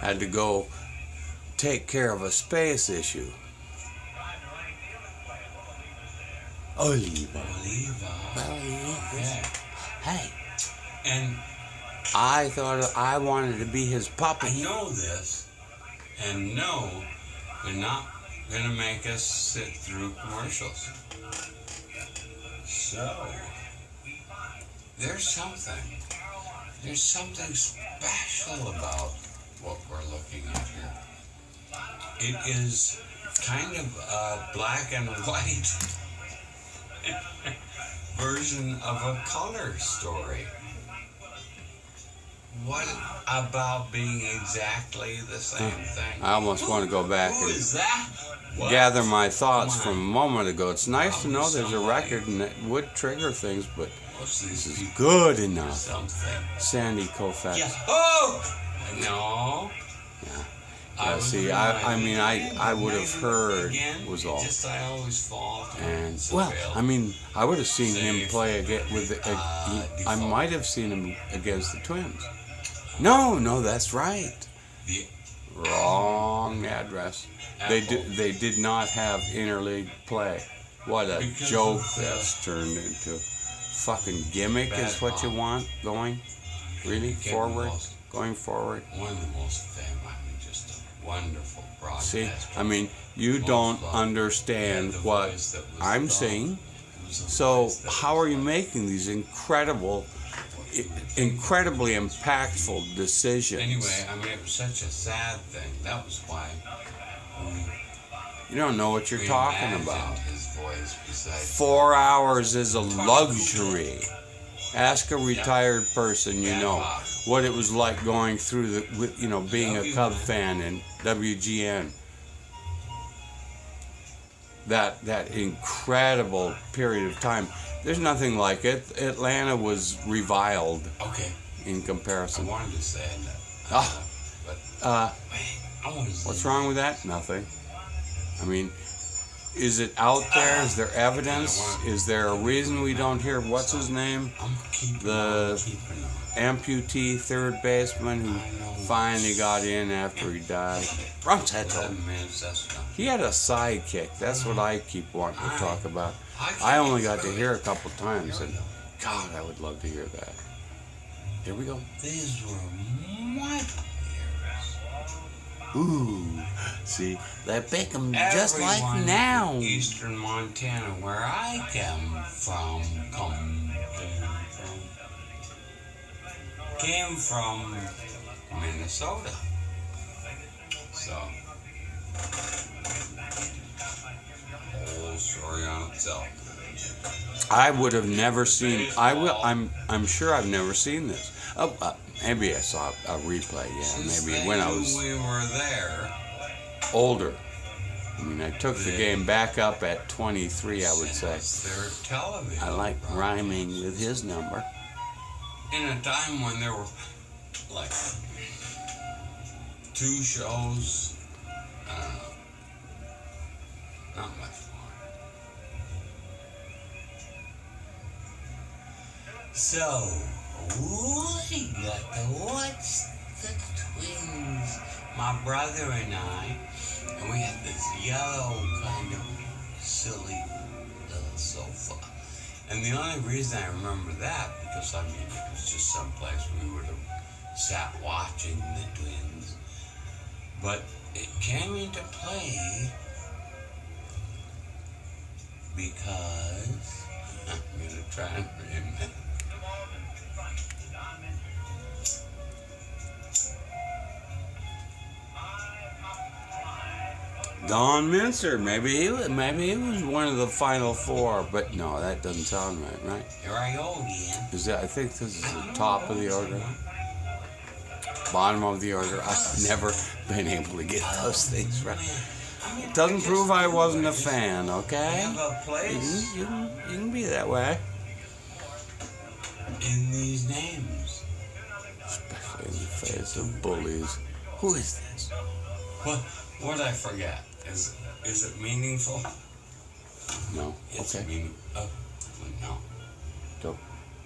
had to go take care of a space issue. Oliva. Yeah. Hey. And I thought I wanted to be his puppy. I know this, and no, they're not going to make us sit through commercials. So, there's something special about what we're looking at here. It is kind of a black and white version of a color story. What about being exactly the same thing? I almost want to go back Who and is that? What? gather my thoughts Come on. from a moment ago. It's nice to know there's a Somebody. record and it would trigger things, but Most of this these is people good or enough. something. Sandy Koufax. Yeah. Oh! No. Yeah. I was See, I mean, I would have heard was all. Just I always fall to And Seville. well, I mean, I would have seen him Safe. play again with. I Default. might have seen him against the Twins. No, that's right. The Wrong address. They did not have interleague play. What a Because joke of the that's turned into. Fucking gimmick bad is what you pop. want going. Really Getting forward, lost. going forward. one of the most famous, I mean, just a wonderful broadcaster. See, I mean, you Most don't loved. understand Had the what voice that was I'm soft. saying. It was a So voice that how was are you like- making these incredibly impactful decisions? Anyway, I mean, it was such a sad thing. That was why You don't know what you're we talking imagined about. his voice beside 4 hours is a luxury. Ask a retired person, you know, what it was like going through being a Cub fan in WGN. That incredible period of time. There's nothing like it. Atlanta was reviled Okay, in I comparison. wanted to say that. Ah. But What's I wanted to say wrong with that? Nothing. I mean, is it out there? Is there evidence? Is there a reason we don't hear what's his name? I'm keeping The- on keeping on. Amputee third baseman who finally got in after he died. Roncheto. 11 minutes, that's enough. He had a sidekick. That's what I keep wanting to talk about. I only got to hear a couple times, and God, I would love to hear that. Here we go. These were my years. Ooh, see, they pick 'em just like Everyone now. in eastern Montana, where I came from, came from Minnesota. So, whole story on itself. I would have never seen. I'm sure I've never seen this. Oh, maybe I saw a replay. Yeah, Since maybe they when I knew was we were there. older. I mean, I took the game back up at 23. I would sent say. us their television I like broadcast. rhyming with his number. In a time when there were like 2 shows, not much more. So, we got to watch the Twins, my brother and I, and we had this yellow kind of silly little sofa. And the only reason I remember that, because I mean, it was just someplace we would have sat watching the Twins. But it came into play because I'm going to try and remember. Don Mincer, maybe he was one of the final 4, but no, that doesn't sound right. Here I go again. Is that? I think this is the top of the order, bottom of the order. I've never been able to get those things right. It doesn't prove I wasn't a fan, I okay? have a place You can be that way, in these names. especially in the face of bullies. Who is this? What I forget? Is it meaningful? No. It's Okay. Oh, no. Don't.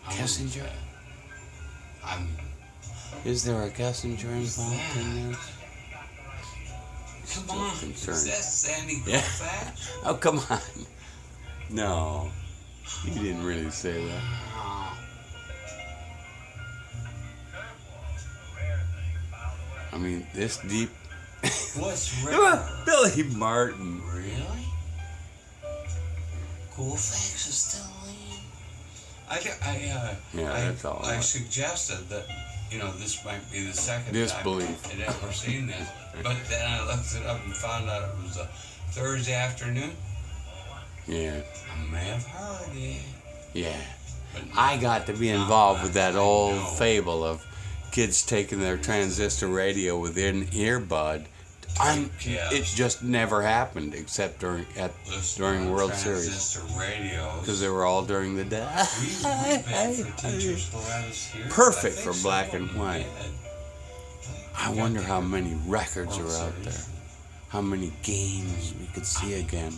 I'm- Kissinger? I'm Is there a Kissinger Who's involved that? in this? concerned. Is that Sandy Yeah. Koufax? Oh, come on. No, he didn't really say that. Oh, I mean, this deep. what's rare? Billy Martin. Really? Koufax is still in. Yeah, that's all I right. suggested that, this might be the second Disbelief. time I'd ever seen this. But then I looked it up and found out it was a Thursday afternoon. Yeah, I may have heard it. yeah. But I got to be involved with that old know. fable of kids taking their transistor radio with an earbud. Yeah. It just never happened except during World Series Transistor radios. because they were all during the day. We paid for teachers to let us hear it. Perfect I think for some black of and them white. did. I wonder how many records World are out Series. there. How many games we could see again.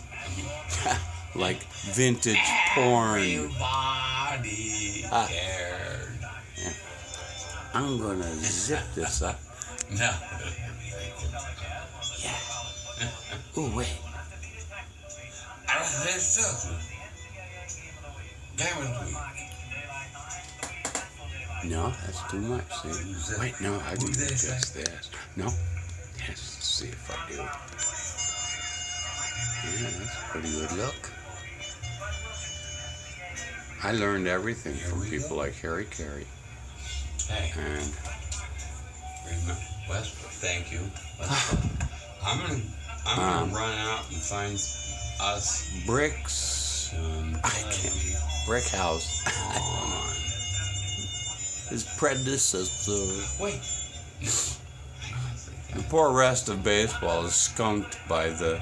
Like vintage porn. Everybody cared. I'm gonna zip this up. No. Oh wait. I don't think so. Game of the week. No, that's too much. See? Who's that? Wait, no, I Who can they guess say? this. No. Yes, let's see if I do. Yeah, that's a pretty good look. I learned everything Here from we people go. like Harry Carey. Hey, And Westbrook, thank you. Westbrook. I'm gonna run out and find us Bricks. some. I can't. Brick House. on. His predecessor. Wait. The poor rest of baseball is skunked by the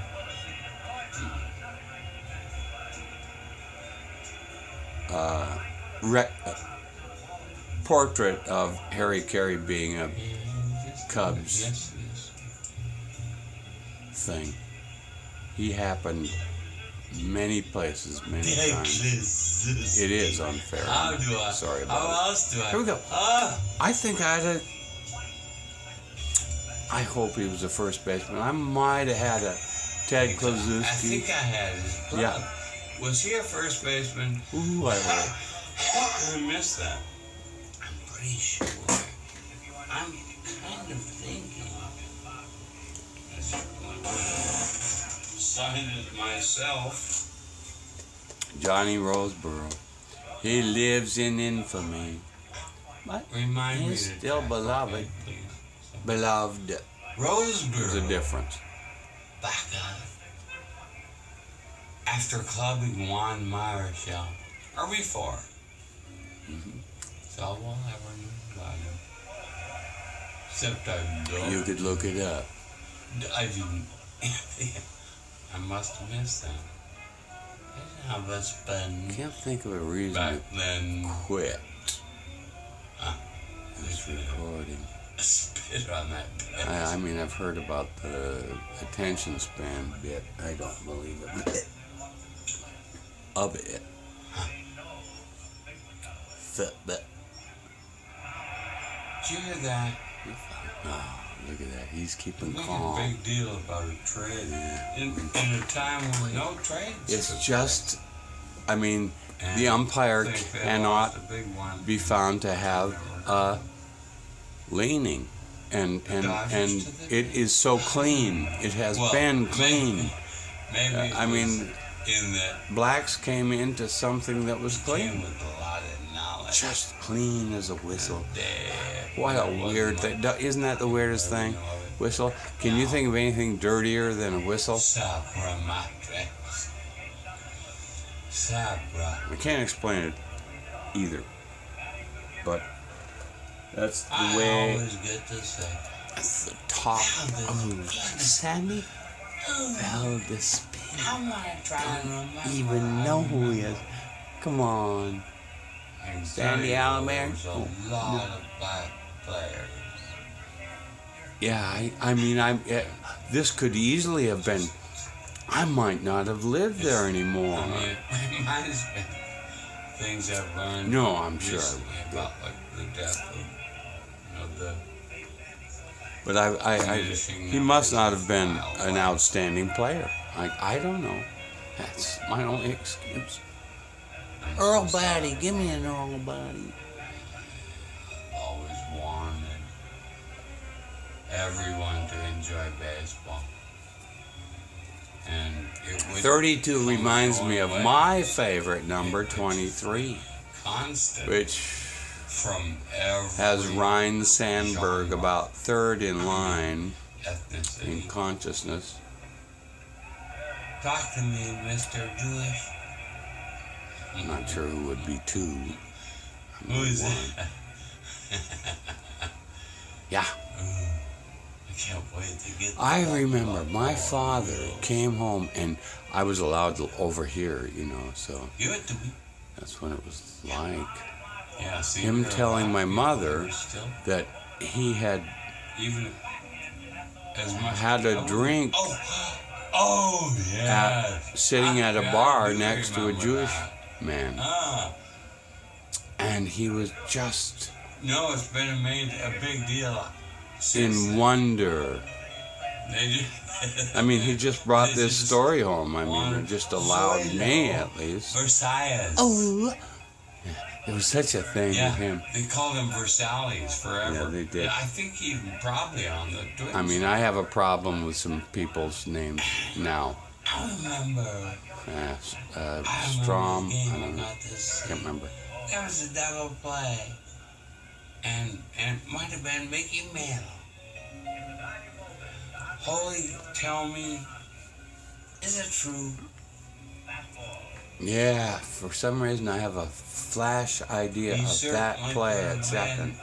portrait of Harry Carey being a Cubs Yes. thing. He happened many places, many times. It is unfair. How do I? Sorry How about it. else do I? Here we go. Ah. I think I hope he was a first baseman. I might have had a Ted I Kluszewski. think I had his plug. Yeah. Was he a first baseman? Ooh, I hope. I missed that. I'm pretty sure. I'm kind of thinking. Signed it myself. Johnny Roseboro. He lives in infamy. But Remind me he's to still tap beloved. on it, please. Beloved. There's a Roseboro. difference. Back up. After clubbing Juan Marichal. Or before. That's all we'll ever know about him. Except I don't. You could look it up. I didn't. I must have missed that. How that's been Can't think of a reason back to then. quit This this recording. spit on that bit. I mean, I've heard about the attention span bit. I don't believe it. A bit. But Did you hear that? oh, look at that. He's keeping Making a calm. big deal about a trade. In a time when no trades. It's took just, I mean, place. the And umpire I think they cannot lost a big one. be found to have a leaning. And it is so clean. It has Well, been clean. Maybe it I was mean, in that blacks came into something that was came clean. with a lot of knowledge. Just clean as a whistle. There. What a It wasn't weird like thing. Isn't that the weirdest thing? know it. Whistle. Can you think of anything dirtier than a whistle? Sabra matrix. Sabra. I can't explain it either. But that's the I way. always get to say. That's the top of Sandy. Well, the spin. I'm gonna try and remember. Even know who he is. Come on. Sandy Alomar? There's a lot of black players. Yeah, I mean, this could easily have been. I might not have lived there anymore. I mean, it reminds me of things I've learned. No, I'm sure I recently about like the death of, the But he must not have been an outstanding player. I don't know. That's my only excuse. Earl Batty, give me an Earl Batty. Always wanted everyone to enjoy baseball. And it would 32 reminds me of my favorite number, 23, constant which from every has Ryan Sandberg about third in line in ethnicity. consciousness. Talk to me, Mr. Jewish. I'm not sure who would be two. Who is One. it? Yeah. I can't wait to get. I remember my father came home, and I was allowed to overhear, so Give it to me. that's when it was like. Yeah, see, Him you're telling my alive, mother you're still, that he had even as much had a drink Oh yeah. sitting at a bar next to a Jewish man, and he was just No, it's been made a big deal. in wonder. I mean, he just brought this story home. I mean, it just allowed me, at least. Versailles. Oh, there was such a thing Yeah, with him. they called him Versailles forever. Yeah, they did. I think even probably on the Twins. I mean, I have a problem with some people's names now. I remember. Strom, the game I don't know. about this. Can't remember. There was a double play, and it might have been Mickey Mantle. Holy, tell me, is it true? Yeah, for some reason I have a flash idea He of that certainly play could at have second. been,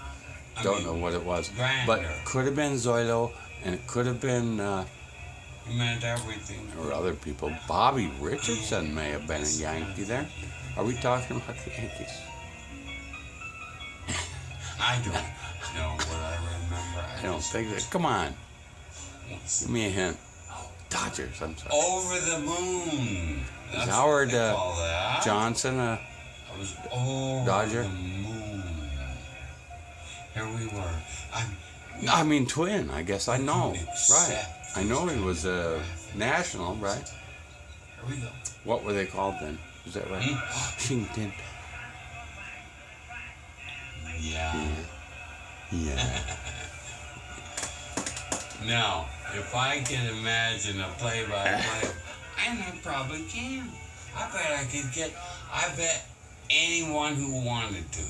I Don't mean, know what it was, grander. but could have been Zoilo, and it could have been He meant everything. or other people. Bobby Richardson may have been a Yankee there. Are we talking about the Yankees? I don't know what I remember. I don't think that. Come on, give me a hint. Oh, Dodgers. I'm sorry. Over the moon. That's Howard, what they call that. Johnson. I was over Dodger? the moon. Here we were. I mean, Twin. I guess I know. Right. Except I know he was a national. Right. Here we go. What were they called then? Is that right? Washington. Yeah. Yeah. Now, if I can imagine a play-by-play, and I probably can. I bet anyone who wanted to.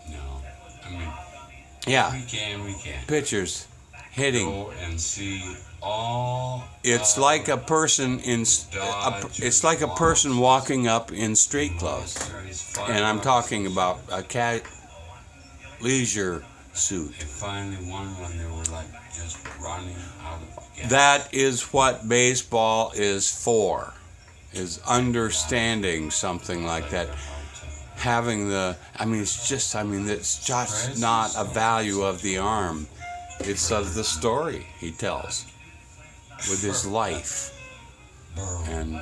No, I mean, Yeah. we can. Pitchers hitting. Go and see all. It's of like a person in. It's like a person walking up in street clothes, and I'm talking about a leisure suit. They finally won when they were like just running out of gas. That is what baseball is for, is understanding something like that. Having it's just not a value of the arm. It's of the story he tells with his life. And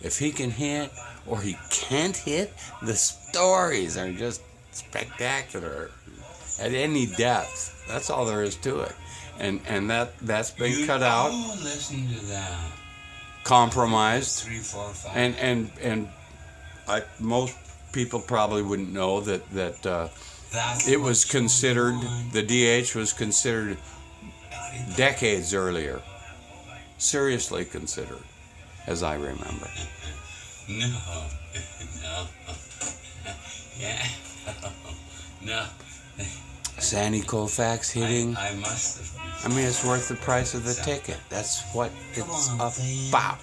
if he can hit or he can't hit, the stories are just spectacular at any depth. That's all there is to it. And that's been cut out, Listen to that. compromised, 3, 4, 5. and most people probably wouldn't know that That's it was what you considered, want. the DH was considered decades earlier, seriously considered, as I remember. No. Yeah. No. Sandy Koufax hitting. I must have. It's worth the price of the ticket. That's what it's Come on, Van. about.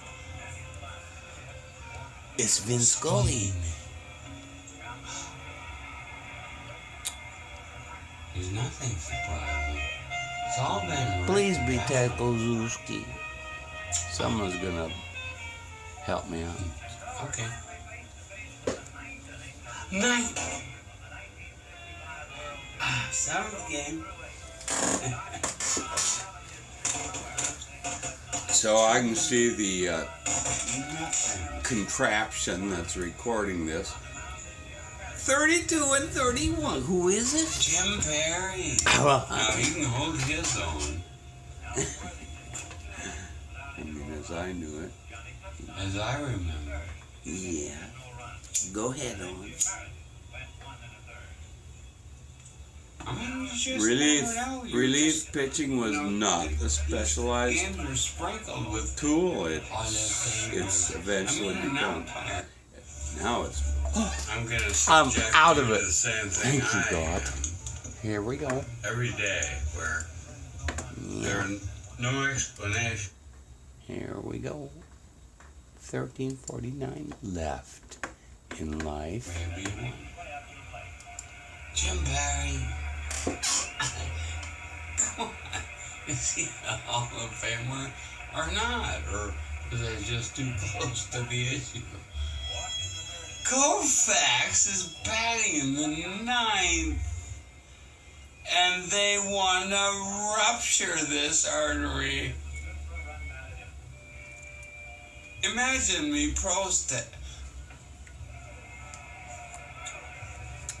It's Vin Scully. There's nothing surprising. It's all been right. Please be Ted Kozuski. Someone's gonna help me out. Okay. Night. Seventh game. So I can see the contraption that's recording this 32 and 31. Who is it? Jim Perry. Well, Now he can hold his own. I mean, as I knew it. As I remember. Yeah. Go ahead, on. I mean, just Relief pitching was not a specialized Andrew sprinkled with tool. all that thing. It's eventually become. Now it's. I'm gonna I'm subject out you of to it. the same thing Thank you, I God. am Here we go. every day, where there's no explanation. Here we go. 1349 left in life. Maybe you won. Jim Perry. Come on. Is he a Hall of Famer or not? Or is they just too close to the issue? Koufax is batting in the 9th. And they want to rupture this artery. Imagine me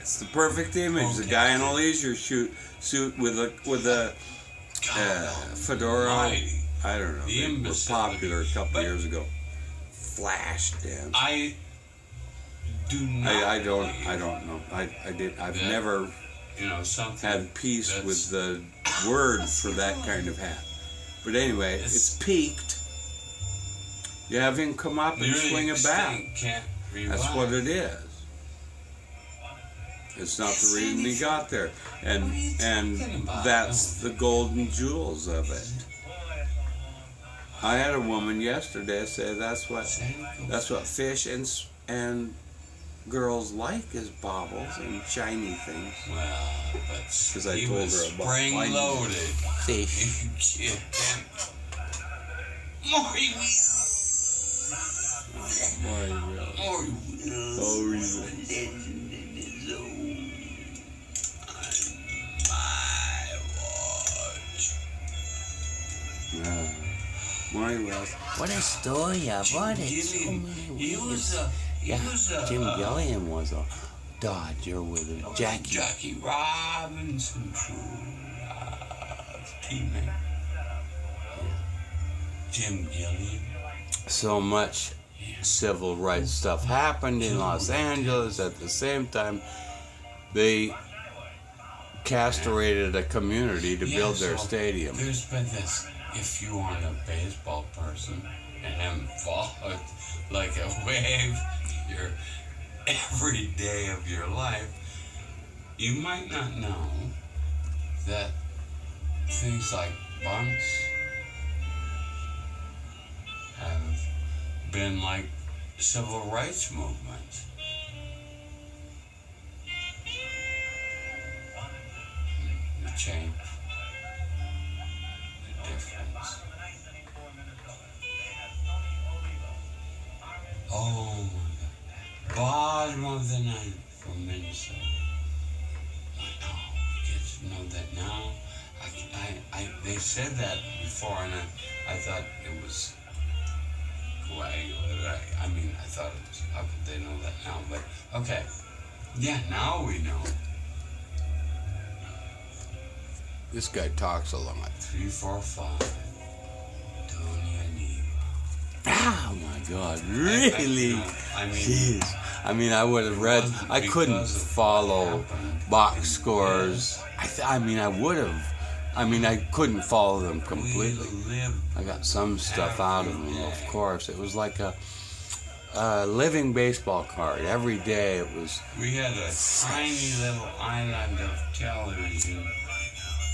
It's the perfect image. The guy in a leisure suit with a fedora. Almighty. I don't know. The They were imbecility. popular a couple But- years ago. Flash dance. I do not. I don't believe, know. I've that, never something had peace that's- with the word for that kind of hat. But anyway, it's peaked. You have him come up and nearly swing a bat. extinct, can't revive. That's what it is. It's not the reason he got there, and What are you talking about? that's the golden jewels of it. I had a woman yesterday say that's what fish and girls like is baubles and shiny things. Well, but 'Cause I he told was her about spring finding loaded. Fish. You can't. More wheels. More More wheels. Oh, really? Legend in his own. On my watch. Maury Wells. What a story! What a so many He was a Jim Gilliam was a Dodger with a Jackie Robinson, true teammate. Jim Gilliam. So much civil rights stuff happened in Los Angeles at the same time. They castrated a community to build their stadium. There's been this. If you aren't a baseball person and haven't followed like a wave your every day of your life, you might not know that things like bunts have been like civil rights movements. The change. The difference. Oh, bottom of the ninth from Minnesota. Oh, we get to know that now. They said that before, and I thought it was. I mean, I thought it was. How could they know that now? But okay, yeah, now we know. This guy talks a lot. 3, 4, 5. Tony and Eve. Oh my God! Really? I mean, Jeez. I mean, I would have read. I couldn't follow box scores. I mean, I would have. I mean, I couldn't follow them completely. I got some stuff out of them, of course. It was like a living baseball card. Every day it was. We had a tiny little island of television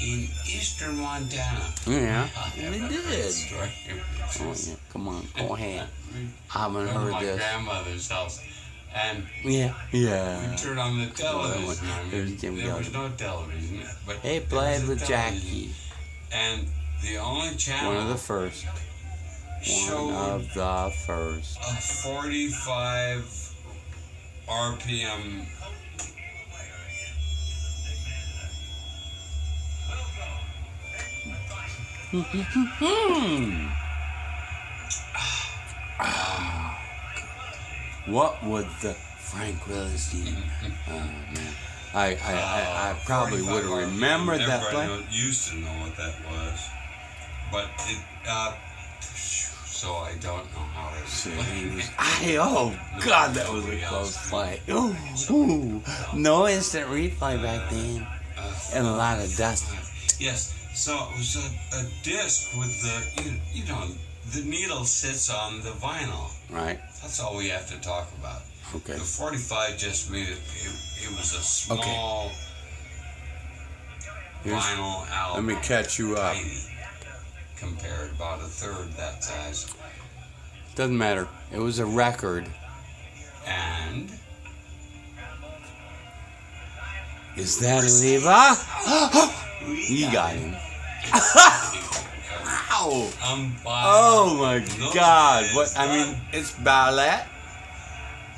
in eastern Montana. Yeah, I we have a did. great story. Oh yeah, come on, go ahead. I haven't From heard my this. grandmother's house. And Yeah. we turned on the There's television. Jim There was Gilliam. no television. But Hey, there played was a with television. Jackie. And the only channel One of the first. One of the first. a 45 RPM. What would the Frank Willis-Dean. Oh man, I probably would have remembered that play. Everybody used to know what that was, but it. So I don't know how to. Oh God, that was a close play. Ooh, no instant replay back then, and a lot of dust. Yes, so it was a disc with the needle sits on the vinyl. Right. That's all we have to talk about. Okay. The 45 just made it was a small vinyl album. Let me catch you up. Tiny, compared about a third that size. Doesn't matter. It was a record. And is that Oliva? You got him. Wow! Oh my God! What? I mean, it's ballet.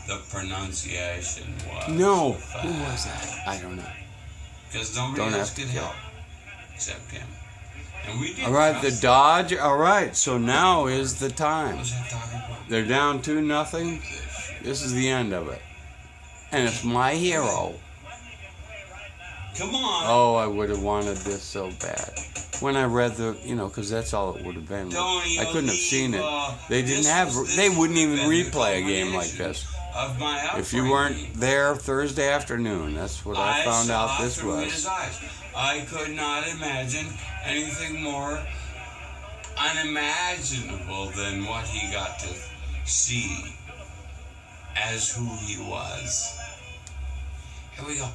The pronunciation was. No. Who was that? I don't know. Because nobody else could help except him. And we did. All right, the Dodge. All right, so now is the time. What was I talking about? They're down 2-0. This is the end of it, and it's my hero. Come on. Oh, I would have wanted this so bad. When I read because that's all it would have been. I couldn't have seen it. They didn't have. They wouldn't even replay a game like this. If you weren't there Thursday afternoon, that's what I found out this was. I could not imagine anything more unimaginable than what he got to see as who he was. Here we go.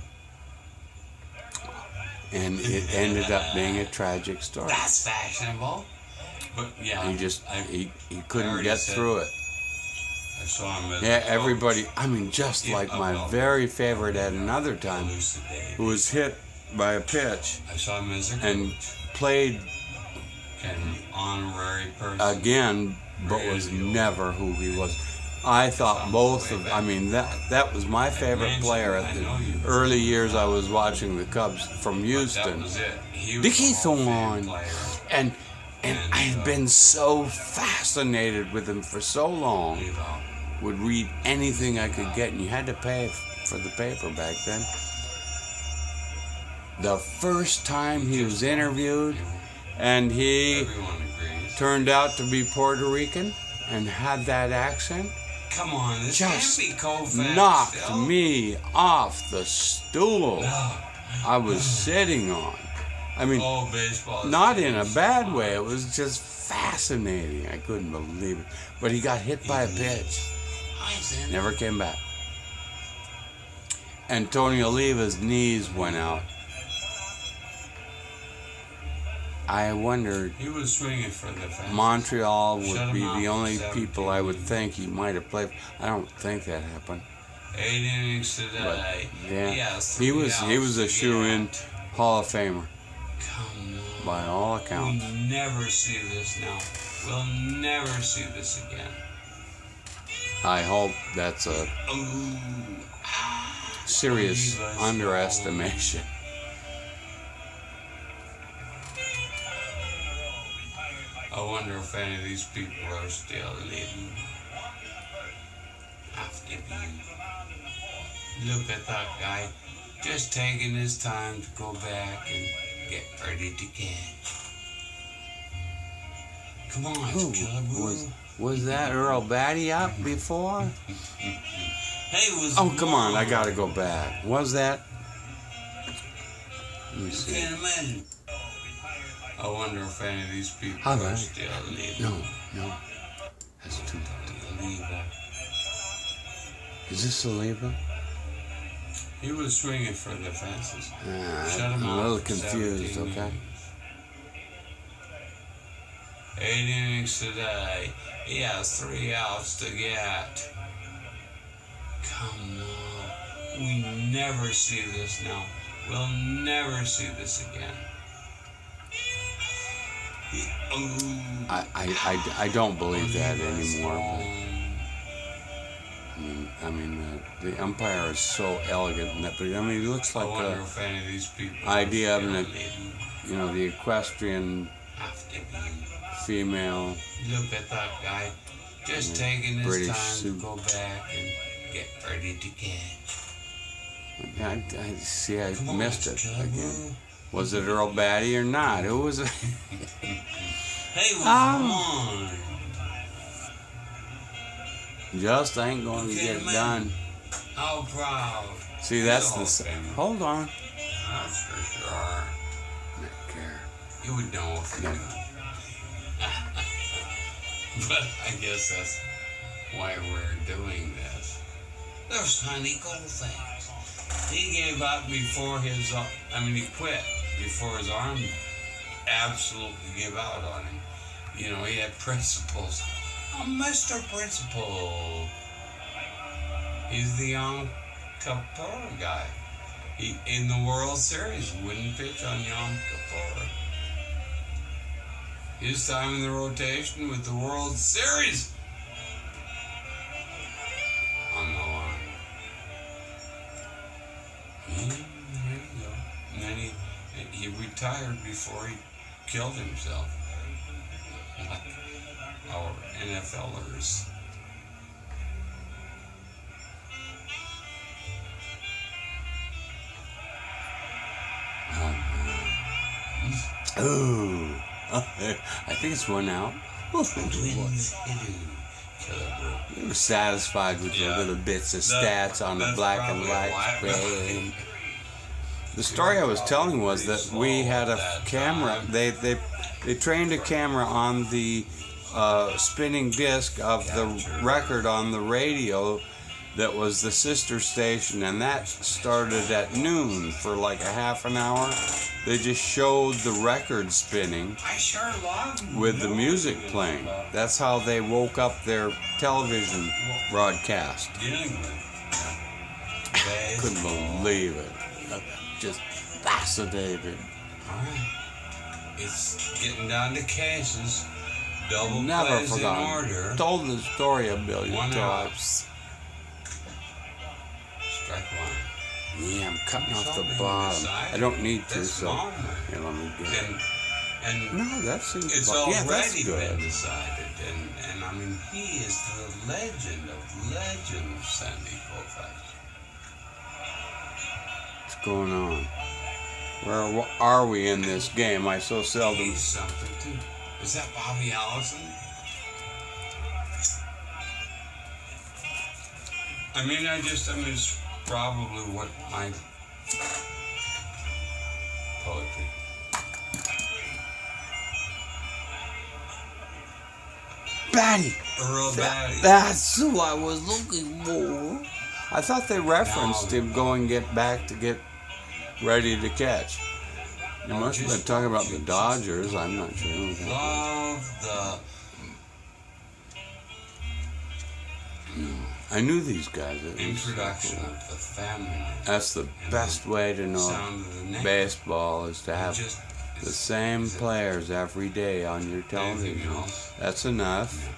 And it ended up being a tragic story. That's fashionable. But yeah, he couldn't get through it. I saw him as everybody. I mean, just like my very favorite at another time, who was hit by a pitch I saw him as a and played an honorary person again, but was never who he was. I thought both of. I mean, that was my favorite player at the early years I was watching the Cubs from Houston. Dickie Thorne, and I had been so fascinated with him for so long. Would read anything I could get, and you had to pay for the paper back then. The first time he was interviewed, and he turned out to be Puerto Rican and had that accent. Come on, this just can't be Koufax knocked still. me off the stool I was sitting on. I mean, not in a bad way. It was just fascinating. I couldn't believe it. But he got hit by a pitch. Never came back. And Tony Oliva's knees went out. I wondered, he was swinging for the fence. Montreal would be the only people I would think he might have played. I don't think that happened. 8 innings today. But, yeah, he was a shoe-in Hall of Famer. Come on. By all accounts. We'll never see this now. We'll never see this again. I hope that's a serious underestimation. I wonder if any of these people are still living after me. Look at that guy, just taking his time to go back and get ready to catch. Come on, Was that Earl Batty up before? Hey, come on, I gotta go back. Was that? Let me see. Can't imagine. I wonder if any of these people are still living. No. That's too bad. Is this Oliva? He was swinging for the fences. I'm a little confused, okay? 8 innings today. He has 3 outs to get. Come on. We never see this now. We'll never see this again. I don't believe that anymore. But, I mean, the umpire is so elegant in that. But I mean, it looks like the idea of the equestrian female. Look at that guy, just taking his British time suit. to go back and get ready to catch. I see. I Come on, missed it Chubba. again. Was it Earl Batty or not? Who was it? Hey, come on. Just ain't going to Okay, get man. done. How proud. See, that's You're the. all famous. Hold on. That's for sure. Not care. You would know if you No. knew. But I guess that's why we're doing this. There's Honey Goldface. He gave up before his, he quit before his arm absolutely gave out on him. You know, he had principles. I'm Mr. Principal. He's the Yom Kippur guy. He, in the World Series, wouldn't pitch on Yom Kippur. His time in the rotation with the World Series on the line. There you go. And then he retired before he killed himself. Like our NFLers. Ooh. I think it's one out. Twins hidden killer. We were satisfied with the little bits of stats on the That's black and probably white why. screen. The story I was telling was that we had a camera. They trained a camera on the spinning disc of the record on the radio that was the sister station, and that started at noon for like a half an hour. They just showed the record spinning I sure love with the music playing. That's how they woke up their television broadcast. dealing with. Couldn't believe it. Just fascinated. Alright. It's getting down to cases. Double Never plays in forgotten. order. Told the story a billion One out. times. Strike one. Yeah, I'm cutting off the Something bottom. decided. I don't need to, That's so normal. here, let me get it. And No, that seems it's fine. Yeah, that's already good. been decided. And I mean, he is the legend of Sandy Koufax. What's going on? Where are we in this game? I so seldom. He's something too. Is that Bobby Allison? It's probably what my poetry. Batty! Earl Batty. That's who I was looking for. I thought they referenced him going back to get ready to catch. You must have been talking about the Dodgers. I'm not sure. Who that Love the was. I knew these guys. It was introduction so cool. of the family. That's the best way to know Sound of the name. baseball is to have Just the same players every day on your anything television. else. That's enough.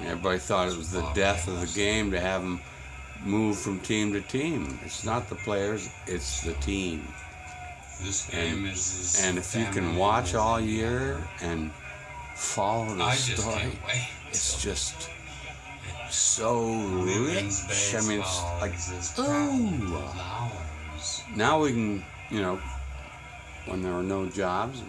Everybody thought it was the death of the game to have them move from team to team. It's not the players, it's the team. This game is And if you can family watch and all year and follow the I just story, can't wait. it's just so Women's rich. I mean, it's baseball like, is ooh. flowers. Now we can, when there are no jobs,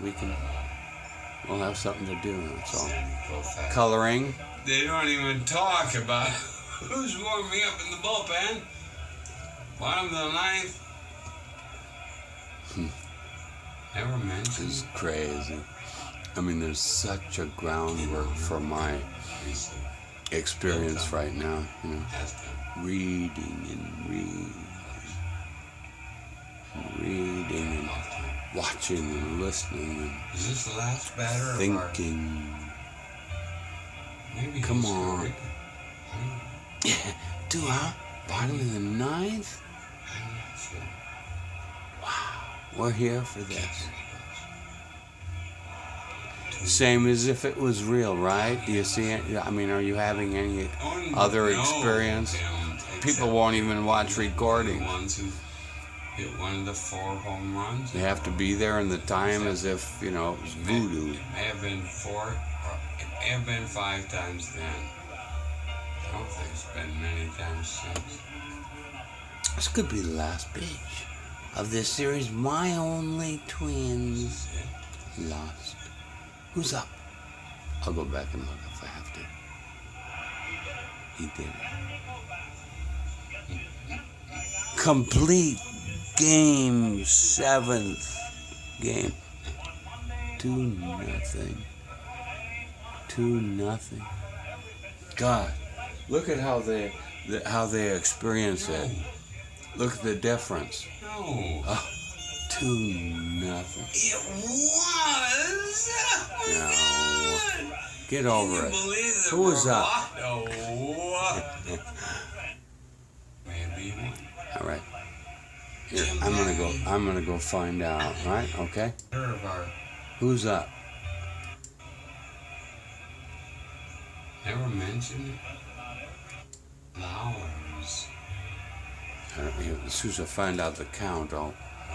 we'll have something to do. That's all. Sandy Koufax. Coloring. They don't even talk about who's warming up in the bullpen. Bottom of the ninth. Never This mentioned. is crazy. I mean, there's such a groundwork for my experience right now. Has been. Reading and reading and watching and listening Is this the last batter and of our... thinking. Maybe Come he's on. correct. Two out, bottom of the ninth. I'm not sure. We're here for this. Catcher goes. Same as if it was real, right? Do you see it? I mean, are you having any other experience? People won't even watch The recordings. ones who hit one of the 4 home runs. They have to be there in the time as if, it was voodoo. It may have been 4, or it may have been 5 times then. I don't think it's been many times since. This could be the last pitch of this series. My only twins lost. Who's up? I'll go back and look if I have to. He did it. Complete game, 7th game. 2-0. 2-0. God, look at how they experience it. Look at the difference. No. 2-0. It was. No. Get over it. Who was up? Oh. Maybe you won. All right. Here, I'm gonna go find out. All right? Okay. Who's up? Never mentioned it. Flowers. As soon as I find out the count, I'll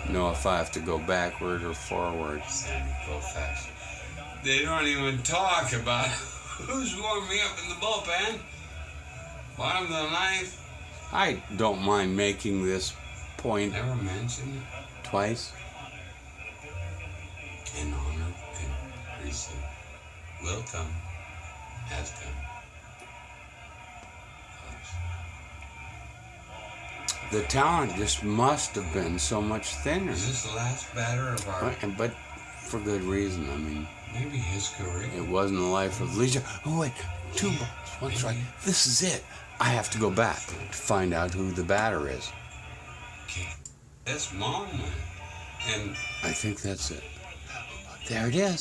know if I have to go backward or forward. Go fast. They don't even talk about who's warming up in the bullpen. Bottom of the ninth. I don't mind making this point Never mentioned it. twice. An honor can receive. Will come. Has come. The talent just must have been so much thinner. Is this the last batter of our... But for good reason. I mean, Maybe his career. it wasn't a life of leisure. Oh, wait. 2 balls, 1 strike. This is it. I have to go back to find out who the batter is. This moment. And I think that's it. There it is.